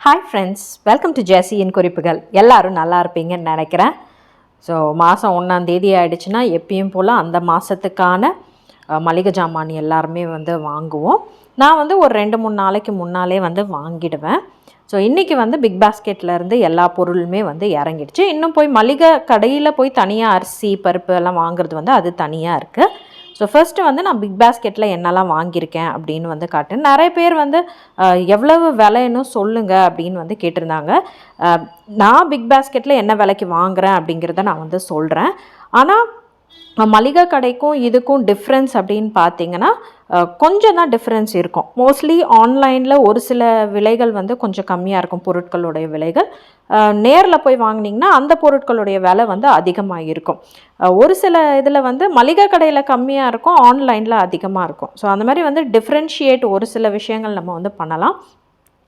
Hi friends, welcome to ஜெசியின் குறிப்புகள். எல்லோரும் நல்லா இருப்பீங்கன்னு நினைக்கிறேன். ஸோ மாதம் 1ஆம் தேதி ஆகிடுச்சுன்னா எப்பயும் போல் அந்த மாதத்துக்கான மளிகை ஜாமான் எல்லாருமே வாங்குவோம். நான் ஒரு 2-3 நாளைக்கு முன்னாலே வாங்கிடுவேன். ஸோ இன்றைக்கி பிக் பாஸ்கெட்லேருந்து எல்லா பொருளுமே இறங்கிடுச்சு. இன்னும் போய் மளிகை கடையில் போய் தனியாக அரிசி பருப்பு எல்லாம் வாங்குறது அது தனியாக இருக்குது. ஸோ ஃபர்ஸ்ட்டு நான் பிக் பாஸ்கெட்டில் என்னெல்லாம் வாங்கியிருக்கேன் அப்படின்னு காட்டேன். நிறைய பேர் எவ்வளவு விலைன்னு சொல்லுங்கள் அப்படின்னு கேட்டிருந்தாங்க. நான் பிக் பாஸ்கெட்டில் என்ன விலைக்கு வாங்குகிறேன் அப்படிங்கிறத நான் சொல்கிறேன். ஆனால் மளிகை கடைக்கும் இதுக்கும் டிஃப்ரென்ஸ் அப்படின்னு பார்த்தீங்கன்னா கொஞ்சம் தான் டிஃப்ரென்ஸ் இருக்கும். மோஸ்ட்லி ஆன்லைனில் ஒரு சில விலைகள் கொஞ்சம் கம்மியாக இருக்கும். பொருட்களுடைய விலைகள் நேரில் போய் வாங்கினீங்கன்னா அந்த பொருட்களுடைய விலை அதிகமாக இருக்கும். ஒரு சில இதில் மளிகை கடையில் கம்மியாக இருக்கும், ஆன்லைனில் அதிகமாக இருக்கும். ஸோ அந்த மாதிரி டிஃப்ரென்ஷியேட் ஒரு சில விஷயங்கள் நம்ம பண்ணலாம்.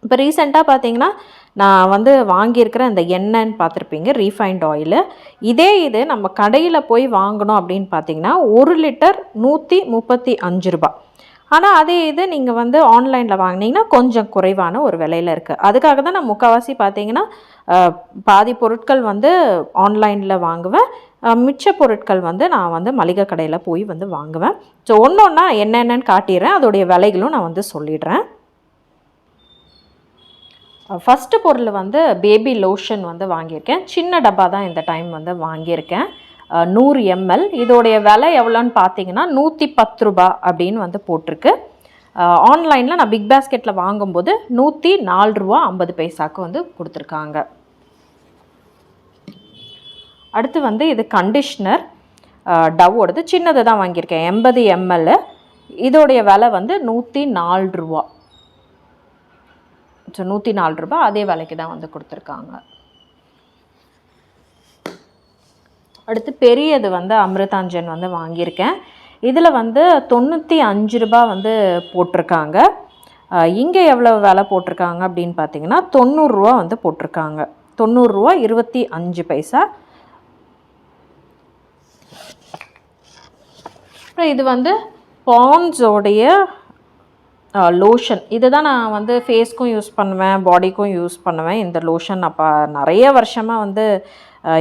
இப்போ ரீசெண்டாக பார்த்தீங்கன்னா நான் வாங்கியிருக்கிற இந்த எண்ணெய்ன்னு பார்த்துருப்பீங்க, ரீஃபைண்ட் ஆயிலு. இது நம்ம கடையில் போய் வாங்கணும் அப்படின்னு பார்த்தீங்கன்னா 1 லிட்டர் 135 ரூபா. ஆனால் அதே இது நீங்கள் ஆன்லைனில் வாங்கினீங்கன்னா கொஞ்சம் குறைவான ஒரு விலையில் இருக்குது. அதுக்காக தான் நான் முக்கால்வாசி பார்த்தீங்கன்னா பாதி பொருட்கள் ஆன்லைனில் வாங்குவேன், மிச்ச பொருட்கள் நான் மளிகை கடையில் போய் வாங்குவேன். ஸோ ஒன்று ஒன்றா என்னென்னு காட்டிடுறேன், அதோடைய விலைகளும் நான் சொல்லிடுறேன். ஃபஸ்ட்டு பொருள் பேபி லோஷன் வாங்கியிருக்கேன். சின்ன டப்பா தான் இந்த டைம் வாங்கியிருக்கேன், 100 ml. இதோடைய விலை எவ்வளோன்னு பார்த்தீங்கன்னா 110 ரூபா அப்படின்னு போட்டிருக்கு. ஆன்லைனில் நான் பிக் பாஸ்கெட்டில் வாங்கும்போது 104 ரூபா 50 பைசாவுக்கு கொடுத்துருக்காங்க. அடுத்து இது கண்டிஷ்னர் டவ்வோடது, சின்னது தான் வாங்கியிருக்கேன், 80 ml. இதோடைய விலை 104 ரூபா. ஸோ 104 ரூபா அதே விலைக்கு தான் கொடுத்துருக்காங்க. அடுத்து பெரியது அமிர்தாஞ்சன் வாங்கியிருக்கேன். இதில் 95 ரூபா போட்டிருக்காங்க. இங்கே எவ்வளோ விலை போட்டிருக்காங்க அப்படின்னு பார்த்தீங்கன்னா 90 ரூபா போட்டிருக்காங்க. 90 ரூபா 25 பைசா. அப்புறம் இது பாண்ட்ஸோடைய லோஷன். இது தான் நான் ஃபேஸ்க்கும் யூஸ் பண்ணுவேன், பாடிக்கும் யூஸ் பண்ணுவேன். இந்த லோஷன் அப்போ நிறைய வருஷமாக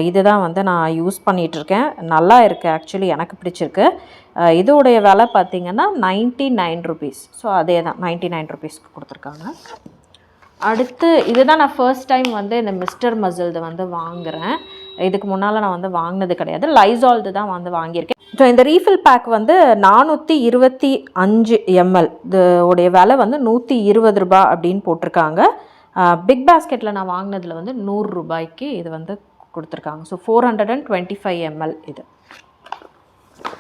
இது தான் நான் யூஸ் பண்ணிகிட்ருக்கேன். நல்லா இருக்குது, ஆக்சுவலி எனக்கு பிடிச்சிருக்கு. இதோடைய விலை பார்த்திங்கன்னா 99 ருபீஸ். ஸோ அதே தான் 99 ருபீஸ்க்கு கொடுத்துருக்காங்க. அடுத்து இது தான் நான் ஃபர்ஸ்ட் டைம் இந்த மிஸ்டர் மசில்து வாங்குகிறேன். இதுக்கு முன்னால் நான் வாங்கினது கிடையாது. லைசால்து தான் வாங்கியிருக்கேன். ஸோ இந்த ரீஃபில் பேக் 425 ml. இதோடைய விலை 120 ரூபா அப்படின்னு போட்டிருக்காங்க. பிக் பாஸ்கெட்டில் நான் வாங்கினதில் 100 ரூபாய்க்கு இது கொடுத்துருக்காங்க. ஸோ 425 ml இது.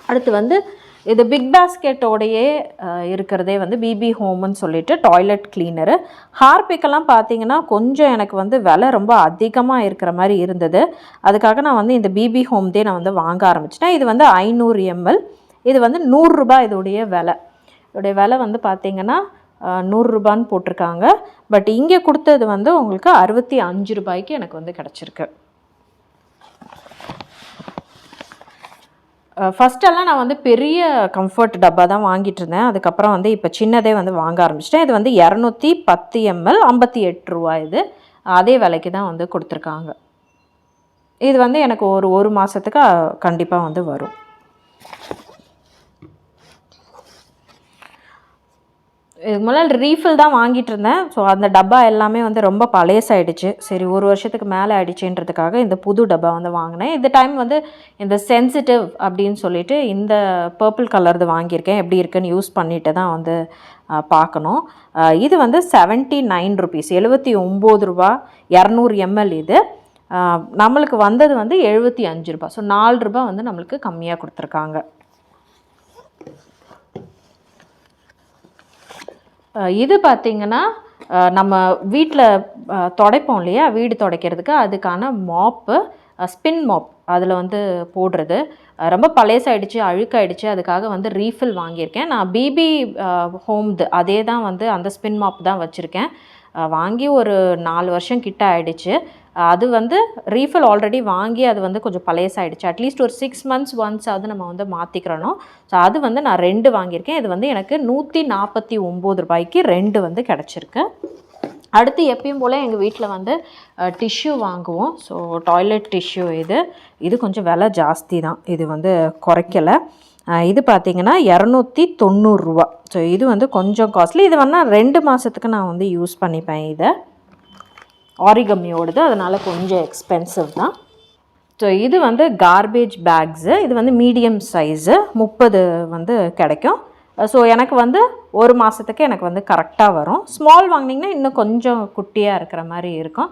அடுத்து இது பிக் பாஸ்கெட்டோடையே இருக்கிறதே பிபி ஹோம்னு சொல்லிட்டு டாய்லெட் கிளீனரு. ஹார்பிக்கெல்லாம் பார்த்தீங்கன்னா கொஞ்சம் எனக்கு விலை ரொம்ப அதிகமாக இருக்கிற மாதிரி இருந்தது. அதுக்காக நான் இந்த பிபி ஹோம்தே நான் வாங்க ஆரம்பிச்சிட்டேன். இது 500 ml. இது 100 ரூபா இதோடைய விலை. இதோடைய விலை பார்த்தீங்கன்னா 100 ரூபான்னு போட்டிருக்காங்க. பட் இங்கே கொடுத்தது உங்களுக்கு 65 ரூபாய்க்கு எனக்கு கிடச்சிருக்கு. ஃபஸ்ட்டெல்லாம் நான் பெரிய கம்ஃபர்ட் டப்பா தான் வாங்கிட்டு இருந்தேன். அதுக்கப்புறம் இப்போ சின்னதே வாங்க ஆரம்பிச்சிட்டேன். இது 210 ml 58 ரூபா. இது அதே விலைக்கு தான் கொடுத்துருக்காங்க. இது எனக்கு ஒரு மாதத்துக்கு கண்டிப்பாக வரும். இதுக்கு முன்னாடி ரீஃபில் தான் வாங்கிட்டு இருந்தேன். ஸோ அந்த டப்பா எல்லாமே ரொம்ப பழையசாயிடுச்சு. சரி, ஒரு வருஷத்துக்கு மேலே ஆயிடுச்சுன்றதுக்காக இந்த புது டப்பா வாங்கினேன். இந்த டைம் இந்த சென்சிட்டிவ் அப்படின்னு சொல்லிட்டு இந்த பர்பிள் கலர்து வாங்கியிருக்கேன். எப்படி இருக்குன்னு யூஸ் பண்ணிட்டு தான் பார்க்கணும். இது 79 ருபீஸ், 79 ரூபா 200 ml. இது நம்மளுக்கு வந்தது 75 ரூபா. ஸோ 4 ரூபா நம்மளுக்கு கம்மியாக கொடுத்துருக்காங்க. இது பார்த்திங்கன்னா நம்ம வீட்டில் துடைப்போம் இல்லையா, வீடு துடைக்கிறதுக்கு அதுக்கான மாப்பு, ஸ்பின் மாப். அதில் போடுறது ரொம்ப பழையசாயிடுச்சு, அழுக்காயிடுச்சு. அதுக்காக ரீஃபில் வாங்கியிருக்கேன். நான் பிபி ஹோம்து அதே தான் அந்த ஸ்பின் மாப் தான் வச்சுருக்கேன். வாங்கி ஒரு 4 வருஷம் கிட்ட ஆகிடுச்சு. அது ரீஃபில் ஆல்ரெடி வாங்கி அது கொஞ்சம் பழையசாயிடுச்சு. அட்லீஸ்ட் ஒரு 6 months ஒன்ஸாவது நம்ம மாற்றிக்கிறணும். ஸோ அது நான் 2 வாங்கியிருக்கேன். இது எனக்கு 149 ரூபாய்க்கு 2 கிடச்சிருக்கு. அடுத்து எப்பயும் போல் எங்கள் வீட்டில் வந்து டிஷ்யூ வாங்குவோம். ஸோ டாய்லெட் டிஷ்யூ இது கொஞ்சம் விலை ஜாஸ்தி தான், இது வந்து குறைக்கலை. இது பார்த்திங்கன்னா 290 ரூபா. ஸோ இது வந்து கொஞ்சம் காஸ்ட்லி. இது வேணால் 2 மாதத்துக்கு நான் வந்து யூஸ் பண்ணிப்பேன். இதை ஆரிகமியோடது, அதனால் கொஞ்சம் எக்ஸ்பென்சிவ் தான். ஸோ இது வந்து கார்பேஜ் பேக்ஸு. இது வந்து மீடியம் சைஸு 30 வந்து கிடைக்கும். ஸோ எனக்கு வந்து 1 மாதத்துக்கு எனக்கு வந்து கரெக்டாக வரும். ஸ்மால் வாங்கினீங்கன்னா இன்னும் கொஞ்சம் குட்டியாக இருக்கிற மாதிரி இருக்கும்.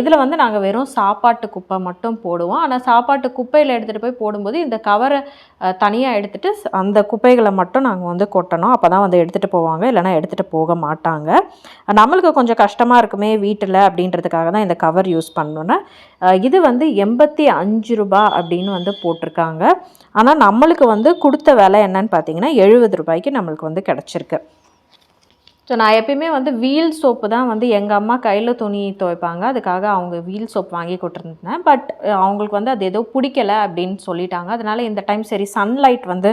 இதில் வந்து நாங்கள் வெறும் சாப்பாட்டு குப்பை மட்டும் போடுவோம். ஆனால் சாப்பாட்டு குப்பையில் எடுத்துகிட்டு போய் போடும்போது இந்த கவரை தனியாக எடுத்துகிட்டு அந்த குப்பைகளை மட்டும் நாங்கள் வந்து கொட்டணும். அப்போ தான் வந்து எடுத்துகிட்டு போவாங்க, இல்லைனா எடுத்துகிட்டு போக மாட்டாங்க. நம்மளுக்கு கொஞ்சம் கஷ்டமாக இருக்குமே வீட்டில் அப்படின்றதுக்காக தான் இந்த கவர் யூஸ் பண்ணோன்னே. இது வந்து 85 ரூபா அப்படின்னு வந்து போட்டிருக்காங்க. ஆனால் நம்மளுக்கு வந்து கொடுத்த விலை என்னன்னு பார்த்தீங்கன்னா 70 ரூபாய்க்கு நம்மளுக்கு வந்து கிடச்சிருக்கு. ஸோ நான் எப்பயுமே வந்து வீல் சோப்பு தான் வந்து எங்கள் அம்மா கையில் துணி துவைப்பாங்க, அதுக்காக அவங்க வீல் சோப் வாங்கி கொடுத்துருந்தேன். பட் அவங்களுக்கு வந்து அது ஏதோ பிடிக்கலை அப்படின்னு சொல்லிட்டாங்க. அதனால் இந்த டைம் சரி சன்லைட் வந்து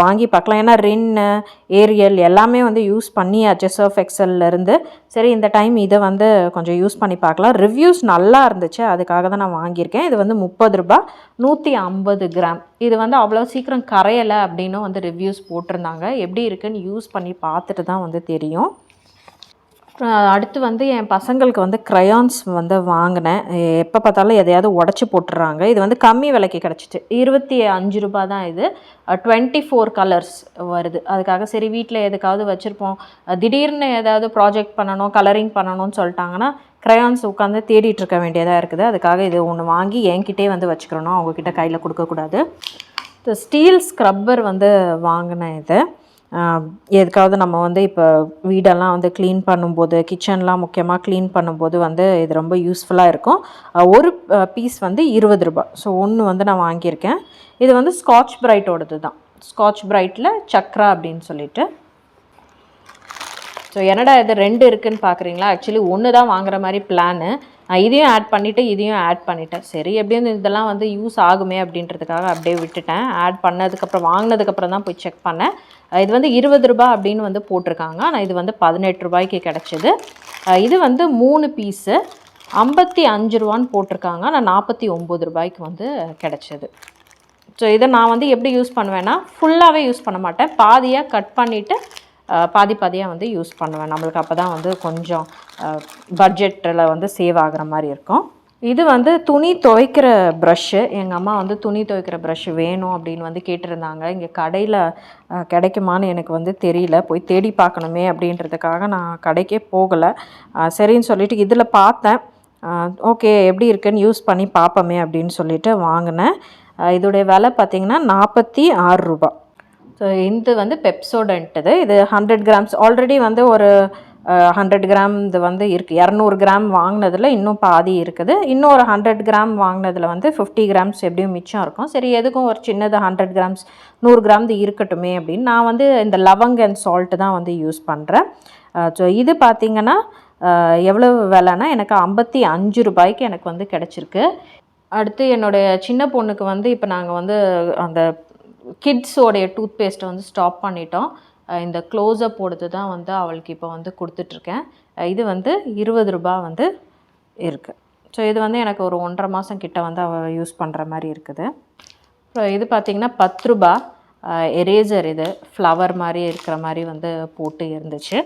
வாங்கி பார்க்கலாம். ஏன்னா ரின்னு, ஏரியல் எல்லாமே வந்து யூஸ் பண்ணியாச்சு சர்ஃப் எக்ஸல்லேருந்து. சரி இந்த டைம் இதை வந்து கொஞ்சம் யூஸ் பண்ணி பார்க்கலாம். ரிவ்யூஸ் நல்லா இருந்துச்சு, அதுக்காக தான் நான் வாங்கியிருக்கேன். இது வந்து 30 ரூபா, 150 கிராம். இது வந்து அவ்வளோ சீக்கிரம் கரையலை அப்படின்னு வந்து ரிவ்யூஸ் போட்டிருந்தாங்க. எப்படி இருக்குன்னு யூஸ் பண்ணி பார்த்துட்டு தான் வந்து தெரியும். அடுத்து வந்து என் பசங்களுக்கு வந்து க்ரையான்ஸ் வந்து வாங்கினேன். எப்போ பார்த்தாலும் எதையாவது உடச்சி போட்டுடுறாங்க. இது வந்து கம்மி விலைக்கு கிடச்சிச்சு, 25 ரூபா தான். இது 24 கலர்ஸ் வருது. அதுக்காக சரி வீட்டில் எதுக்காவது வச்சுருப்போம், திடீர்னு ஏதாவது ப்ராஜெக்ட் பண்ணணும், கலரிங் பண்ணணும்னு சொல்லிட்டாங்கன்னா க்ரையான்ஸ் உட்காந்து தேடிட்டு இருக்க வேண்டியதாக இருக்குது. அதுக்காக இது ஒன்று வாங்கி என்கிட்டே வந்து வச்சுக்கிறணும், அவங்கக்கிட்ட கையில் கொடுக்கக்கூடாது. இந்த ஸ்டீல் ஸ்க்ரப்பர் வந்து வாங்கினேன். இது எதுக்காவது நம்ம வந்து இப்போ வீடெல்லாம் வந்து க்ளீன் பண்ணும்போது, கிச்சன்லாம் முக்கியமாக க்ளீன் பண்ணும்போது வந்து இது ரொம்ப யூஸ்ஃபுல்லாக இருக்கும். ஒரு பீஸ் வந்து 20 ரூபா. ஸோ ஒன்று வந்து நான் வாங்கியிருக்கேன். இது வந்து ஸ்காட்ச் பிரைட்டோடது தான். ஸ்காட்ச் பிரைட்டில் சக்ரா அப்படின்னு சொல்லிட்டு. ஸோ என்னடா இது 2 இருக்குதுன்னு பார்க்குறீங்களா? ஆக்சுவலி ஒன்று தான் வாங்குற மாதிரி பிளானு. நான் இதையும் ஆட் பண்ணிவிட்டு இதையும் ஆட் பண்ணிட்டேன். சரி எப்படியும் இதெல்லாம் வந்து யூஸ் ஆகுமே அப்படின்றதுக்காக அப்படியே விட்டுட்டேன். ஆட் பண்ணதுக்கப்புறம் வாங்கினதுக்கப்புறம் தான் போய் செக் பண்ணேன். இது வந்து 20 ரூபா அப்படின்னு வந்து போட்டிருக்காங்க. ஆனால் இது வந்து 18 ரூபாய்க்கு கிடச்சிது. இது வந்து 3 பீஸு 55 ரூபான்னு போட்டிருக்காங்க. ஆனால் 49 ரூபாய்க்கு வந்து கிடச்சிது. ஸோ இதை நான் வந்து எப்படி யூஸ் பண்ணுவேன்னா, ஃபுல்லாகவே யூஸ் பண்ண மாட்டேன், பாதியாக கட் பண்ணிவிட்டு பாதி பாதியாக வந்து யூஸ் பண்ணுவேன். நம்மளுக்கு அப்போ தான் வந்து கொஞ்சம் பட்ஜெட்டில் வந்து சேவ் ஆகிற மாதிரி இருக்கும். இது வந்து துணி துவைக்கிற ப்ரஷ்ஷு. எங்கள் அம்மா வந்து துணி துவைக்கிற ப்ரஷ்ஷு வேணும் அப்படின்னு வந்து கேட்டிருந்தாங்க. இங்கே கடையில் கிடைக்குமான்னு எனக்கு வந்து தெரியல, போய் தேடி பார்க்கணுமே அப்படின்றதுக்காக நான் கடைக்கே போகலை. சரின்னு சொல்லிவிட்டு இதில் பார்த்தேன். ஓகே எப்படி இருக்குன்னு யூஸ் பண்ணி பார்ப்போமே அப்படின்னு சொல்லிட்டு வாங்கினேன். இதோடைய விலை பார்த்திங்கன்னா 46 ரூபா. ஸோ இது வந்து பெப்சோடன்ட்டுது. இது 100 கிராம்ஸ். ஆல்ரெடி வந்து ஒரு 100 கிராம் இது வந்து இருக்குது. 200 கிராம் வாங்கினதில் இன்னும் பாதி இருக்குது. இன்னும் ஒரு 100 கிராம் வாங்கினதில் வந்து 50 கிராம்ஸ் எப்படியும் மிச்சம் இருக்கும். சரி எதுக்கும் ஒரு சின்னது 100 கிராம்ஸ் 100 கிராம் இருக்கட்டுமே அப்படின்னு நான் வந்து இந்த லவங் அண்ட் சால்ட்டு தான் வந்து யூஸ் பண்ணுறேன். ஸோ இது பார்த்திங்கன்னா எவ்வளவு விலைன்னா எனக்கு 55 ரூபாய்க்கு எனக்கு வந்து கிடச்சிருக்கு. அடுத்து என்னுடைய சின்ன பொண்ணுக்கு வந்து இப்போ நாங்கள் வந்து அந்த கிட்ஸோடைய டூத் பேஸ்ட்டை வந்து ஸ்டாப் பண்ணிட்டோம். இந்த க்ளோஸ்அப் போடுறது தான் வந்து அவளுக்கு இப்போ வந்து கொடுத்துட்ருக்கேன். இது வந்து 20 ரூபா வந்து இருக்குது. ஸோ இது வந்து எனக்கு ஒரு 1.5 மாதம் கிட்ட வந்து அவள் யூஸ் பண்ணுற மாதிரி இருக்குது. அப்புறம் இது பார்த்திங்கன்னா 10 ரூபா எரேசர். இது ஃப்ளவர் மாதிரி இருக்கிற மாதிரி வந்து போட்டு இருந்துச்சு.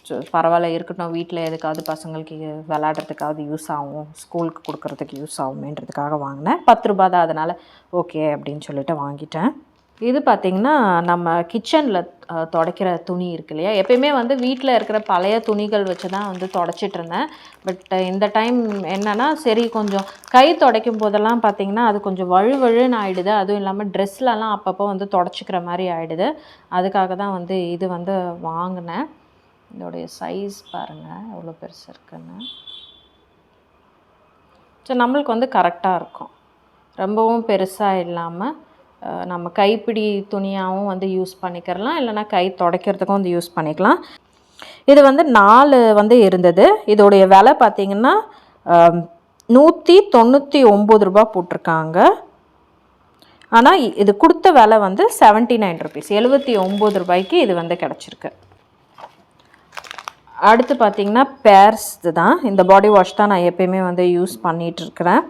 ஸோ பரவாயில்ல இருக்கட்டும், வீட்டில் எதுக்காவது பசங்களுக்கு விளையாடுறதுக்காவது யூஸ் ஆகும், ஸ்கூலுக்கு கொடுக்குறதுக்கு யூஸ் ஆகுமேன்றதுக்காக வாங்கினேன். 10 ரூபா தான், அதனால் ஓகே அப்படின்னு சொல்லிட்டு வாங்கிட்டேன். இது பார்த்திங்கன்னா நம்ம கிச்சனில் துடைக்கிற துணி இருக்கு இல்லையா, எப்பயுமே வந்து வீட்டில் இருக்கிற பழைய துணிகள் வச்சு தான் வந்து துடைச்சிட்டு இருந்தேன். பட் இந்த டைம் என்னென்னா சரி கொஞ்சம் கை துடைக்கும் போதெல்லாம் பார்த்திங்கன்னா அது கொஞ்சம் வழுவழுன்னு ஆகிடுது. அதுவும் இல்லாமல் ட்ரெஸ்லலாம் அப்பப்போ வந்து துடைச்சிக்கிற மாதிரி ஆகிடுது. அதுக்காக தான் வந்து இது வந்து வாங்கினேன். இதோடைய சைஸ் பாருங்கள் எவ்வளோ பெருசு இருக்குன்னு. ஸோ நம்மளுக்கு வந்து கரெக்டாக இருக்கும், ரொம்பவும் பெருசாக இல்லாமல் நம்ம கைப்பிடி துணியாகவும் வந்து யூஸ் பண்ணிக்கிறலாம், இல்லைனா கை துடைக்கிறதுக்கும் வந்து யூஸ் பண்ணிக்கலாம். இது வந்து 4 வந்து இருந்தது. இதோடைய விலை பார்த்திங்கன்னா 199 ரூபா போட்டிருக்காங்க. ஆனால் இது கொடுத்த விலை வந்து 79 ருபீஸ், 79 ரூபாய்க்கு இது வந்து கிடச்சிருக்கு. அடுத்து பார்த்திங்கன்னா பேர்ஸ் தான். இந்த பாடி வாஷ் தான் நான் எப்பயுமே வந்து யூஸ் பண்ணிகிட்ருக்கிறேன்.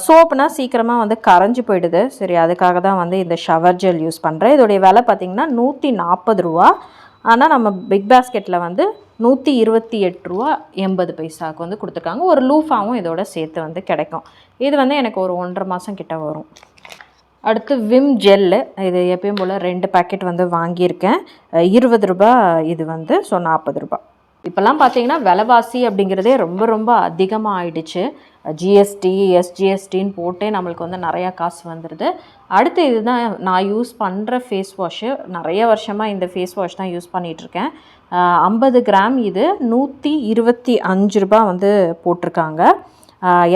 சோப்புனா சீக்கிரமாக வந்து கரைஞ்சி போயிடுது. சரி, அதுக்காக தான் வந்து இந்த ஷவர் ஜெல் யூஸ் பண்ணுறேன். இதோடைய விலை பார்த்திங்கன்னா 140 ரூபா. ஆனால் நம்ம பிக் பாஸ்கெட்டில் வந்து 128 ரூபா 80 பைசாவுக்கு வந்து கொடுத்துருக்காங்க. ஒரு லூஃபாவும் இதோட சேர்த்து வந்து கிடைக்கும். இது வந்து எனக்கு ஒரு 1.5 மாதம் கிட்ட வரும். அடுத்து விம் ஜெல்லு. இது எப்பயும் போல் 2 பேக்கெட் வந்து வாங்கியிருக்கேன். 20 ரூபா இது வந்து. ஸோ 40 ரூபா. இப்போல்லாம் பார்த்தீங்கன்னா விலைவாசி அப்படிங்கிறதே ரொம்ப ரொம்ப அதிகமாக ஆயிடுச்சு. ஜிஎஸ்டி எஸ்ஜிஎஸ்டின்னு போட்டே நம்மளுக்கு வந்து நிறையா காசு வந்துடுது. அடுத்து இதுதான் நான் யூஸ் பண்ணுற ஃபேஸ் வாஷு. நிறைய வருஷமாக இந்த ஃபேஸ் வாஷ் தான் யூஸ் பண்ணிகிட்ருக்கேன். 50 கிராம் இது 125 ரூபா வந்து போட்டிருக்காங்க.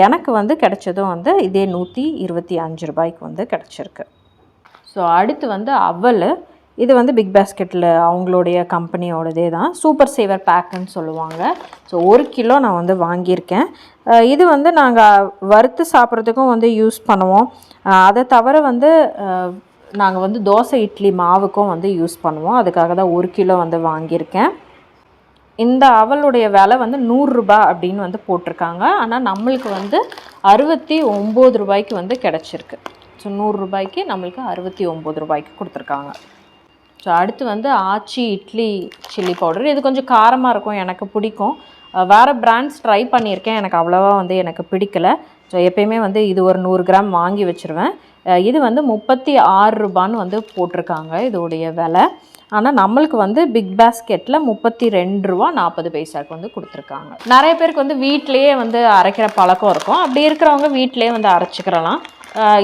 எனக்கு வந்து கிடைச்சதும் வந்து இதே 125 ரூபாய்க்கு வந்து கிடச்சிருக்கு. ஸோ அடுத்து வந்து அவல். இது வந்து பிக் பாஸ்கெட்டில் அவங்களுடைய கம்பெனியோடதே தான். சூப்பர் சேவர் பேக்குன்னு சொல்லுவாங்க. ஸோ 1 கிலோ நான் வந்து வாங்கியிருக்கேன். இது வந்து நாங்கள் வறுத்து சாப்பிட்றதுக்கும் வந்து யூஸ் பண்ணுவோம். அதை தவிர வந்து நாங்கள் வந்து தோசை இட்லி மாவுக்கும் வந்து யூஸ் பண்ணுவோம். அதுக்காக தான் 1 கிலோ வந்து வாங்கியிருக்கேன். இந்த அவளுடைய விலை வந்து 100 ரூபா அப்படின்னு வந்து போட்டிருக்காங்க. ஆனால் நம்மளுக்கு வந்து 69 ரூபாய்க்கு வந்து கிடச்சிருக்கு. ஸோ 100 ரூபாய்க்கு நம்மளுக்கு 69 ரூபாய்க்கு கொடுத்துருக்காங்க. ஸோ அடுத்து வந்து ஆச்சி இட்லி சில்லி பவுடர். இது கொஞ்சம் காரமாக இருக்கும், எனக்கு பிடிக்கும். வேறு பிராண்ட்ஸ் ட்ரை பண்ணியிருக்கேன், எனக்கு அவ்வளோவா வந்து எனக்கு பிடிக்கலை. ஸோ எப்பயுமே வந்து இது ஒரு 100 கிராம் வாங்கி வச்சுருவேன். இது வந்து 36 ரூபான்னு வந்து போட்டிருக்காங்க இதோடைய விலை. ஆனால் நம்மளுக்கு வந்து பிக் பாஸ்கெட்டில் 32 ரூபா 40 பைசாவுக்கு வந்து கொடுத்துருக்காங்க. நிறைய பேருக்கு வந்து வீட்டிலையே வந்து அரைக்கிற பழக்கம் இருக்கும். அப்படி இருக்கிறவங்க வீட்டிலையே வந்து அரைச்சிக்கிறலாம்.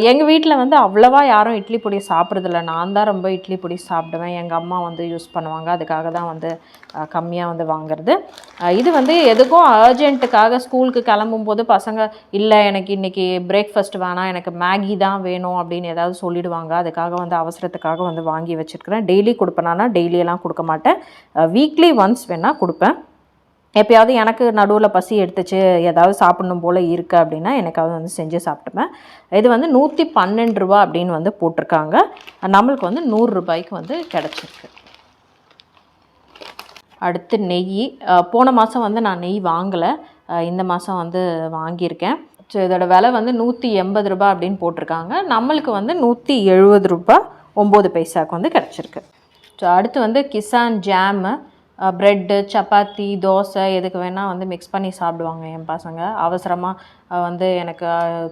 எங்கள் வீட்டில் வந்து அவ்வளோவா யாரும் இட்லி பொடி சாப்பிட்றதில்ல. நான் தான் ரொம்ப இட்லி பொடி சாப்பிடுவேன். எங்கள் அம்மா வந்து யூஸ் பண்ணுவாங்க. அதுக்காக தான் வந்து கம்மியாக வந்து வாங்குறது. இது வந்து எதுக்கும் அர்ஜென்ட்டுக்காக ஸ்கூலுக்கு கிளம்பும்போது பசங்க இல்லை எனக்கு இன்றைக்கி பிரேக்ஃபாஸ்ட் வேணாம், எனக்கு மேகி தான் வேணும் அப்படின்னு ஏதாவது சொல்லிவிடுவாங்க. அதுக்காக வந்து அவசரத்துக்காக வந்து வாங்கி வச்சுருக்கிறேன். டெய்லி கொடுப்பேனா? டெய்லியெல்லாம் கொடுக்க மாட்டேன். வீக்லி ஒன்ஸ் வேணால் கொடுப்பேன். எப்போயாவது எனக்கு நடுவில் பசி எடுத்துச்சு, ஏதாவது சாப்பிடணும் போல் இருக்குது அப்படின்னா எனக்காவது வந்து செஞ்சு சாப்பிட்டுப்பேன். இது வந்து 112 ரூபா அப்படின்னு வந்து போட்டிருக்காங்க. நம்மளுக்கு வந்து 100 ரூபாய்க்கு வந்து கிடச்சிருக்கு. அடுத்து நெய். போன மாதம் வந்து நான் நெய் வாங்கலை, இந்த மாதம் வந்து வாங்கியிருக்கேன். ஸோ இதோட விலை வந்து 180 ரூபா அப்படின்னு போட்டிருக்காங்க. நம்மளுக்கு வந்து 170 ரூபா 9 பைசாவுக்கு வந்து கிடச்சிருக்கு. ஸோ அடுத்து வந்து கிசான் ஜாமு. ப்ரெட்டு, சப்பாத்தி, தோசை எதுக்கு வேணால் வந்து மிக்ஸ் பண்ணி சாப்பிடுவாங்க என் பசங்க. அவசரமாக வந்து எனக்கு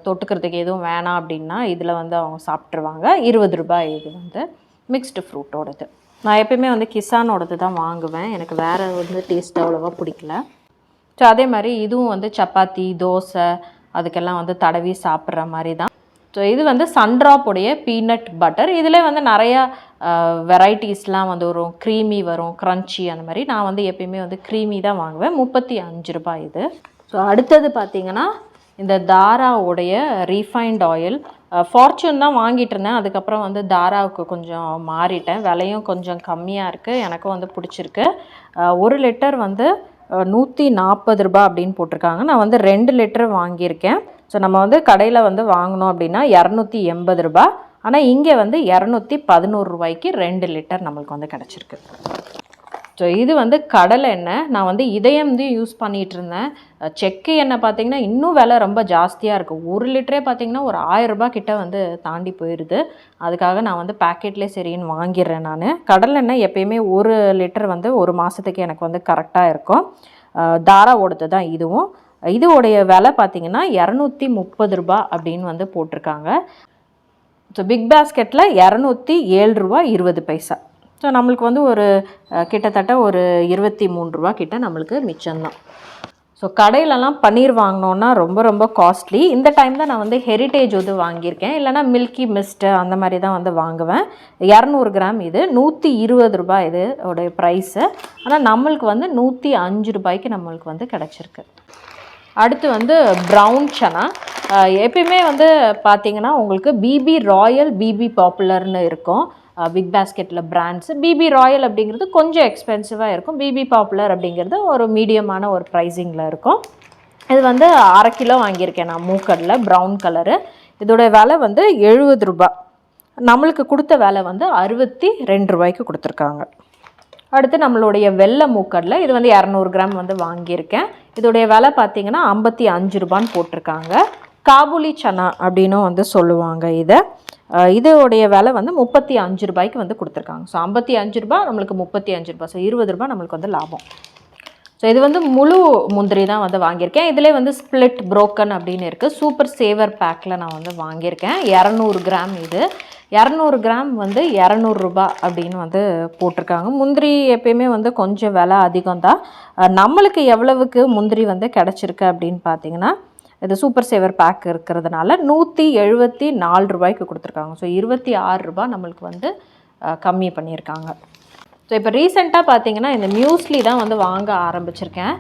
தொட்டுக்கிறதுக்கு எதுவும் வேணாம் அப்படின்னா இதில் வந்து அவங்க சாப்பிட்ருவாங்க. 20 ரூபாய் இது வந்து மிக்ஸ்டு ஃப்ரூட்டோடது. நான் எப்பயுமே வந்து கிசானோடது தான் வாங்குவேன். எனக்கு வேறு வந்து டேஸ்ட் அவ்வளோவா பிடிக்கல. ஸோ அதே மாதிரி இதுவும் வந்து சப்பாத்தி, தோசை அதுக்கெல்லாம் வந்து தடவி சாப்பிட்ற மாதிரி தான். ஸோ இது வந்து சன்ட்ராப்புடைய பீனட் பட்டர். இதில் வந்து நிறையா வெரைட்டிஸ்லாம் வந்து வரும். க்ரீமி வரும், க்ரன்ச்சி, அந்த மாதிரி. நான் வந்து எப்பயுமே வந்து க்ரீமி தான் வாங்குவேன். 35 ரூபாய் இது. ஸோ அடுத்தது பார்த்திங்கன்னா இந்த தாராவுடைய ரீஃபைண்ட் ஆயில். ஃபார்ச்சூன் தான் வாங்கிட்டு இருந்தேன். அதுக்கப்புறம் வந்து தாராவுக்கு கொஞ்சம் மாறிட்டேன். விலையும் கொஞ்சம் கம்மியாக இருக்குது, எனக்கும் வந்து பிடிச்சிருக்கு. 1 லிட்டர் வந்து 140 ரூபா அப்படின்னு போட்டிருக்காங்க. நான் வந்து 2 லிட்டர் வாங்கியிருக்கேன். ஸோ நம்ம வந்து கடையில் வந்து வாங்கினோம் அப்படின்னா 280 ரூபா. ஆனால் இங்கே வந்து 211 ரூபாய்க்கு 2 லிட்டர் நம்மளுக்கு வந்து கிடச்சிருக்கு. ஸோ இது வந்து கடலை எண்ணெய். நான் வந்து இதயம் வந்து யூஸ் பண்ணிகிட்டு இருந்தேன். செக்கு எண்ணெய் பார்த்திங்கன்னா இன்னும் விலை ரொம்ப ஜாஸ்தியாக இருக்குது. 1 லிட்டரே பார்த்திங்கன்னா ஒரு 1000 ரூபா கிட்ட வந்து தாண்டி போயிடுது. அதுக்காக நான் வந்து பேக்கெட்லேயே சரின்னு வாங்கிடுறேன். நான் கடலை எண்ணெய் எப்பயுமே 1 லிட்டர் வந்து 1 மாதத்துக்கு எனக்கு வந்து கரெக்டாக இருக்கும். தாரா ஓடுது தான் இதுவும். இதோடைய விலை பார்த்திங்கன்னா 230 ரூபா அப்படின்னு வந்து போட்டிருக்காங்க. ஸோ பிக் பாஸ்கெட்டில் 207 ரூபா 20 பைசா. ஸோ நம்மளுக்கு வந்து ஒரு கிட்டத்தட்ட ஒரு 23 ரூபா கிட்ட நம்மளுக்கு மிச்சம்தான். ஸோ கடையிலலாம் பன்னீர் வாங்கினோன்னா ரொம்ப ரொம்ப காஸ்ட்லி. இந்த டைம் தான் நான் வந்து ஹெரிட்டேஜ் வந்து வாங்கியிருக்கேன். இல்லைனா மில்கி மிஸ்ட்டு அந்த மாதிரி தான் வந்து வாங்குவேன். 200 கிராம் இது 120 ரூபாய் இது உடைய ப்ரைஸு. ஆனால் நம்மளுக்கு வந்து 105 ரூபாய்க்கு நம்மளுக்கு வந்து கிடச்சிருக்கு. அடுத்து வந்து ப்ரௌன் சனா. எப்பயுமே வந்து பார்த்திங்கன்னா உங்களுக்கு பிபி ராயல், பிபி பாப்புலர்னு இருக்கும் பிக் பாஸ்கெட்டில் பிராண்ட்ஸு. பிபி ராயல் அப்படிங்கிறது கொஞ்சம் எக்ஸ்பென்சிவாக இருக்கும். பிபி பாப்புலர் அப்படிங்கிறது ஒரு மீடியமான ஒரு ப்ரைஸிங்கில் இருக்கும். இது வந்து 1/2 கிலோ வாங்கியிருக்கேன் நான், மூக்கடலை ப்ரௌன் கலரு. இதோடைய விலை வந்து 70 ரூபா. நம்மளுக்கு கொடுத்த விலை வந்து 62 ரூபாய்க்கு கொடுத்துருக்காங்க. அடுத்து நம்மளுடைய வெள்ளை மூக்கடலை, இது வந்து 200 கிராம் வந்து வாங்கியிருக்கேன். இதோடைய விலை பார்த்திங்கன்னா 55 ரூபான்னு போட்டிருக்காங்க. காபூலி சனா அப்படின்னும் வந்து சொல்லுவாங்க இதை. இதோடைய விலை வந்து 35 ரூபாய்க்கு வந்து கொடுத்துருக்காங்க. ஸோ 55 ரூபா நம்மளுக்கு 35 ரூபா, ஸோ 20 ரூபா நம்மளுக்கு வந்து லாபம். ஸோ இது வந்து முழு முந்திரி தான் வந்து வாங்கியிருக்கேன். இதிலே வந்து ஸ்ப்ளிட் புரோக்கன் அப்படின்னு இருக்குது. சூப்பர் சேவர் பேக்கில் நான் வந்து வாங்கியிருக்கேன். 200 கிராம் இது. 200 கிராம் வந்து 200 ரூபா அப்படின்னு வந்து போட்டிருக்காங்க. முந்திரி எப்பயுமே வந்து கொஞ்சம் விலை அதிகம்தான். நம்மளுக்கு எவ்வளவுக்கு முந்திரி வந்து கிடச்சிருக்கு அப்படின்னு பார்த்தீங்கன்னா, இது சூப்பர் சேவர் பேக் இருக்கிறதுனால 174 ரூபாய்க்கு கொடுத்துருக்காங்க. ஸோ 26 ரூபா நம்மளுக்கு வந்து கம்மி பண்ணியிருக்காங்க. ஸோ இப்போ ரீசெண்டாக பார்த்தீங்கன்னா இந்த மியூஸ்லி தான் வந்து வாங்க ஆரம்பிச்சிருக்கேன்.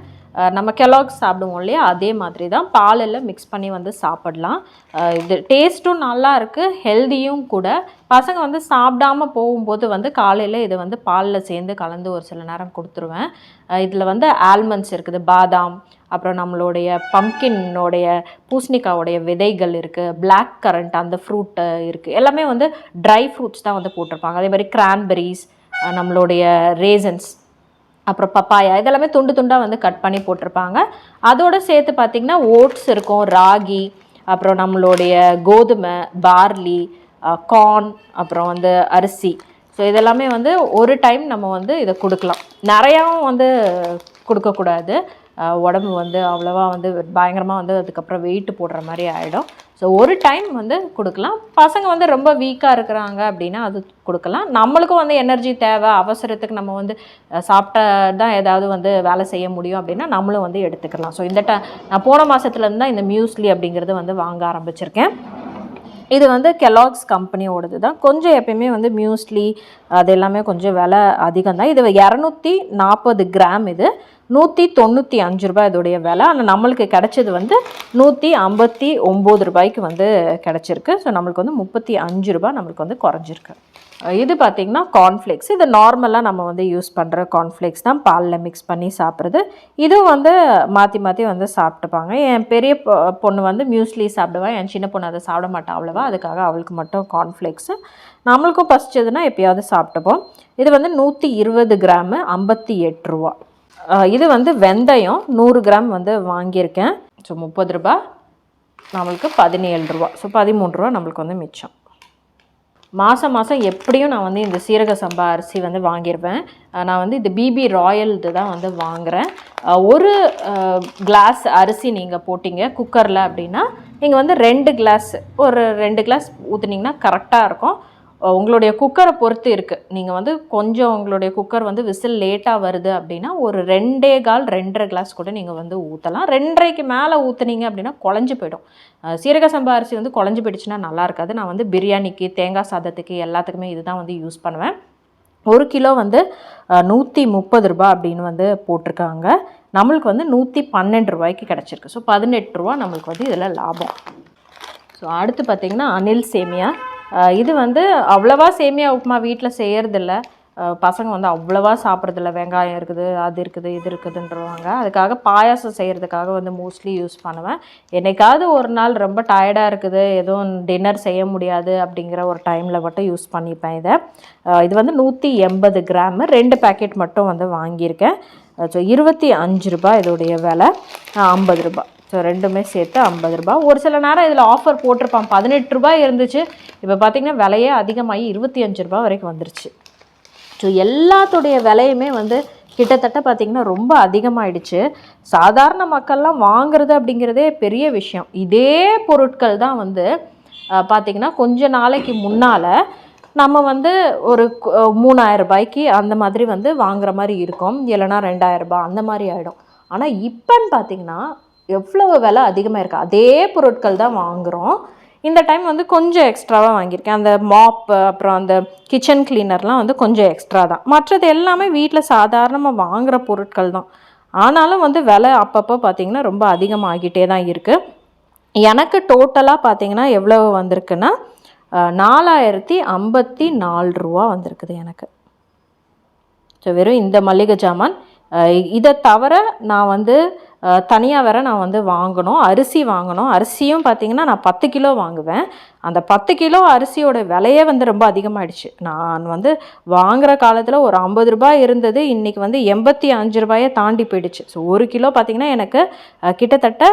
நம்ம கெலாக்ஸ் சாப்பிடுவோம் இல்லையா, அதே மாதிரி தான் பாலில் மிக்ஸ் பண்ணி வந்து சாப்பிடலாம். இது டேஸ்ட்டும் நல்லா இருக்குது, ஹெல்தியும் கூட. பசங்க வந்து சாப்பிடாமல் போகும்போது வந்து காலையில் இது வந்து பாலில் சேர்ந்து கலந்து ஒரு சில நேரம் கொடுத்துருவேன். இதில் வந்து ஆல்மண்ட்ஸ் இருக்குது, பாதாம், அப்புறம் நம்மளுடைய பம்கின்னோடைய பூசணிக்காவோடைய விதைகள் இருக்குது, பிளாக் கரண்ட் அந்த ஃப்ரூட்டு இருக்குது. எல்லாமே வந்து ட்ரை ஃப்ரூட்ஸ் தான் வந்து போட்டிருப்பாங்க. அதே மாதிரி கிரான்பெரிஸ், நம்மளுடைய ரேசன்ஸ், அப்புறம் பப்பாயா, இதெல்லாமே துண்டு துண்டாக வந்து கட் பண்ணி போட்டிருப்பாங்க. அதோடு சேர்த்து பார்த்திங்கன்னா ஓட்ஸ் இருக்கும், ராகி, அப்புறம் நம்மளுடைய கோதுமை, பார்லி, கார்ன், அப்புறம் வந்து அரிசி. ஸோ இதெல்லாமே வந்து ஒரு டைம் நம்ம வந்து இதை கொடுக்கலாம். நிறையாவும் வந்து கொடுக்கக்கூடாது, உடம்பு வந்து அவ்வளோவா வந்து பயங்கரமாக வந்து அதுக்கப்புறம் வெயிட் போடுற மாதிரி ஆகிடும். ஸோ ஒரு டைம் வந்து கொடுக்கலாம். பசங்க வந்து ரொம்ப வீக்காக இருக்கிறாங்க அப்படின்னா அது கொடுக்கலாம். நம்மளுக்கும் வந்து எனர்ஜி தேவை, அவசரத்துக்கு நம்ம வந்து சாப்பிட்டா தான் ஏதாவது வந்து வேலை செய்ய முடியும் அப்படின்னா நம்மளும் வந்து எடுத்துக்கலாம். ஸோ இந்த நான் போன மாதத்துலேருந்து தான் இந்த மியூஸ்லி அப்படிங்கிறது வந்து வாங்க ஆரம்பிச்சிருக்கேன். இது வந்து கெலாக்ஸ் கம்பெனியோடது தான். கொஞ்சம் எப்பயுமே வந்து மியூஸ்லி அது எல்லாமே கொஞ்சம் விலை அதிகம் தான். இது 240 கிராம், இது 195 ரூபாய் இதோடைய விலை. ஆனால் நம்மளுக்கு கிடச்சது வந்து 159 ரூபாய்க்கு வந்து கிடச்சிருக்கு. ஸோ நம்மளுக்கு வந்து 35 ரூபாய் நம்மளுக்கு வந்து குறைஞ்சிருக்கு. இது பார்த்திங்கன்னா கார்ன்ஃப்ளேக்ஸ். இது நார்மலாக நம்ம வந்து யூஸ் பண்ணுற கார்ன்ஃப்ளேக்ஸ் தான், பாலில் மிக்ஸ் பண்ணி சாப்பிட்றது. இதுவும் வந்து மாற்றி மாற்றி வந்து சாப்பிட்டுப்பாங்க. என் பெரிய பொண்ணு வந்து மியூஸ்லி சாப்பிடுவேன், என் சின்ன பொண்ணு அதை சாப்பிட மாட்டான் அவ்வளோவா. அதுக்காக அவளுக்கு மட்டும் கார்ன்ஃப்ளேக்ஸு. நம்மளுக்கும் பசிச்சதுன்னா எப்போயாவது சாப்பிட்டுப்போம். இது வந்து 120 கிராமு 58 ரூபா. இது வந்து வெந்தயம் 100 கிராம் வந்து வாங்கியிருக்கேன். ஸோ 30 ரூபா, நம்மளுக்கு 17 ரூபா. ஸோ 13 ரூபா நம்மளுக்கு வந்து மிச்சம். மாதம் எப்படியும் நான் வந்து இந்த சீரக சம்பா அரிசி வந்து வாங்கிடுவேன். நான் வந்து இது பிபி ராயல் இது தான் வந்து வாங்குகிறேன். ஒரு கிளாஸ் அரிசி நீங்கள் போட்டிங்க குக்கரில் அப்படின்னா நீங்கள் வந்து 2 கிளாஸ், ஒரு 2 கிளாஸ் ஊற்றுனீங்கன்னா கரெக்டாக இருக்கும். உங்களுடைய குக்கரை பொறுத்து இருக்குது. நீங்கள் வந்து கொஞ்சம் உங்களுடைய குக்கர் வந்து விசில் லேட்டாக வருது அப்படின்னா ஒரு 2.25 கிளாஸ் கூட நீங்கள் வந்து ஊற்றலாம். 2.5க்கு மேலே ஊற்றுனீங்க அப்படின்னா குழஞ்சி போயிடும். சீரக சம்பா அரிசி வந்து குழஞ்சி போயிடுச்சுன்னா நல்லா இருக்காது. நான் வந்து பிரியாணிக்கு, தேங்காய் சாதத்துக்கு எல்லாத்துக்குமே இது தான் வந்து யூஸ் பண்ணுவேன். 1 கிலோ வந்து 130 ரூபா அப்படின்னு வந்து போட்டிருக்காங்க. நம்மளுக்கு வந்து 112 ரூபாய்க்கு கிடச்சிருக்கு. ஸோ 18 ரூபா நம்மளுக்கு வந்து இதில் லாபம். ஸோ அடுத்து பார்த்திங்கன்னா அனில் சேமியா. இது வந்து அவ்வளவா சேமியா உப்புமா வீட்டில் செய்கிறதில்ல. பசங்க வந்து அவ்வளவா சாப்பிட்றதில்ல. வெங்காயம் இருக்குது, அது இருக்குது, இது இருக்குதுன்றவாங்க. அதுக்காக பாயாசம் செய்கிறதுக்காக வந்து மோஸ்ட்லி யூஸ் பண்ணுவேன். என்னைக்காவது ஒரு நாள் ரொம்ப டயர்டாக இருக்குது, எதுவும் டின்னர் செய்ய முடியாது அப்படிங்கிற ஒரு டைமில் மட்டும் யூஸ் பண்ணிப்பேன் இதை. இது வந்து 180 கிராமு 2 பேக்கெட் மட்டும் வந்து வாங்கியிருக்கேன். ஸோ 25 ரூபாய் இதோடைய விலை, 50 ரூபாய். ஸோ ரெண்டுமே சேர்த்து 50 ரூபாய். ஒரு சில நேரம் இதில் ஆஃபர் போட்டிருப்பான், 18 ரூபாய் இருந்துச்சு. இப்போ பார்த்திங்கன்னா விலையே அதிகமாகி 25 ரூபாய் வரைக்கும் வந்துருச்சு. ஸோ எல்லாத்துடைய விலையுமே வந்து கிட்டத்தட்ட பார்த்திங்கன்னா ரொம்ப அதிகமாகிடுச்சு. சாதாரண மக்கள்லாம் வாங்குறது அப்படிங்கிறதே பெரிய விஷயம். இதே பொருட்கள் தான் வந்து பார்த்திங்கன்னா கொஞ்ச நாளைக்கு முன்னால் நம்ம வந்து ஒரு 3000 ரூபாய்க்கு அந்த மாதிரி வந்து வாங்குற மாதிரி இருக்கும், இல்லைனா 2000 ரூபாய் அந்த மாதிரி ஆகிடும். ஆனால் இப்போன்னு பார்த்திங்கன்னா எவ்வளவு விலை அதிகமாக இருக்குது. அதே பொருட்கள் தான் வாங்குகிறோம். இந்த டைம் வந்து கொஞ்சம் எக்ஸ்ட்ராவாக வாங்கியிருக்கேன். அந்த மாப்பு, அப்புறம் அந்த கிச்சன் கிளீனர்லாம் வந்து கொஞ்சம் எக்ஸ்ட்ரா தான். மற்றது எல்லாமே வீட்டில் சாதாரணமாக வாங்குகிற பொருட்கள் தான். ஆனாலும் வந்து விலை அப்பப்போ பார்த்திங்கன்னா ரொம்ப அதிகமாகிட்டே தான் இருக்குது. எனக்கு டோட்டலாக பார்த்திங்கன்னா எவ்வளோ வந்திருக்குன்னா 4054 ரூபா வந்திருக்குது எனக்கு. ஸோ வெறும் இந்த மளிகை ஜாமான். இதை தவிர நான் வந்து தனியாக வேற நான் வந்து வாங்கணும், அரிசி வாங்கணும். அரிசியும் பார்த்திங்கன்னா நான் 10 கிலோ வாங்குவேன். அந்த 10 கிலோ அரிசியோட விலையே வந்து ரொம்ப அதிகமாகிடுச்சு. நான் வந்து வாங்குகிற காலத்தில் ஒரு 50 ரூபாய் இருந்தது, இன்றைக்கி வந்து 85 ரூபாயை தாண்டி போயிடுச்சு. ஸோ 1 கிலோ பார்த்திங்கன்னா எனக்கு கிட்டத்தட்ட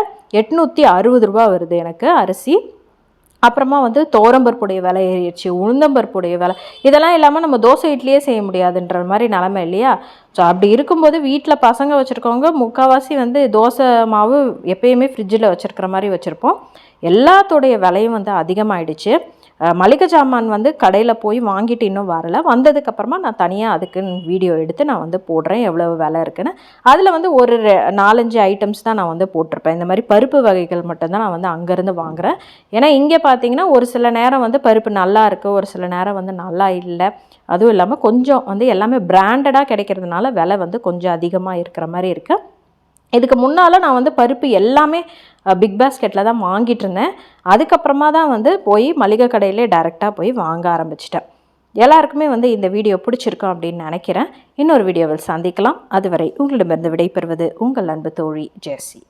860 ரூபா வருது எனக்கு அரிசி. அப்புறமா வந்து துவரம்பருப்புடைய விலை ஏறிடுச்சு, உளுந்தம்பருப்புடைய விலை, இதெல்லாம் இல்லாமல் நம்ம தோசை இட்லியே செய்ய முடியாதுன்ற மாதிரி நிலமை இல்லையா? ஸோ அப்படி இருக்கும்போது வீட்டில் பசங்க வச்சுருக்கவங்க முக்கால்வாசி வந்து தோசை மாவு எப்பயுமே ஃப்ரிட்ஜில் வச்சுருக்கிற மாதிரி வச்சுருப்போம். எல்லாத்தோடைய விலையும் வந்து அதிகமாகிடுச்சு. மளிகை சாமான் வந்து கடையில் போய் வாங்கிட்டு இன்னும் வரலை. வந்ததுக்கப்புறமா நான் தனியாக அதுக்குன்னு வீடியோ எடுத்து நான் வந்து போடுறேன் எவ்வளவு விலை இருக்குன்னு. அதில் வந்து ஒரு 4-5 ஐட்டம்ஸ் தான் நான் வந்து போட்டிருப்பேன். இந்த மாதிரி பருப்பு வகைகள் மட்டும்தான் நான் வந்து அங்கேருந்து வாங்குகிறேன். ஏன்னா இங்கே பார்த்தீங்கன்னா ஒரு சில நேரம் வந்து பருப்பு நல்லா இருக்குது, ஒரு சில நேரம் வந்து நல்லா இல்லை. அதுவும் இல்லாமல் கொஞ்சம் வந்து எல்லாமே பிராண்டடாக கிடைக்கிறதுனால விலை வந்து கொஞ்சம் அதிகமாக இருக்கிற மாதிரி இருக்குது. இதுக்கு முன்னால் நான் வந்து பருப்பு எல்லாமே பிக் பாஸ்கெட்டில் தான் வாங்கிட்டு இருந்தேன். அதுக்கப்புறமா தான் வந்து போய் மளிகை கடையிலே டைரெக்டாக போய் வாங்க ஆரம்பிச்சிட்டேன். எல்லாருக்குமே வந்து இந்த வீடியோ பிடிச்சிருக்கோம் அப்படின்னு நினைக்கிறேன். இன்னொரு வீடியோவில் சந்திக்கலாம். அதுவரை உங்களிடமிருந்து விடைபெறுவது உங்கள் அன்பு தோழி ஜெசி.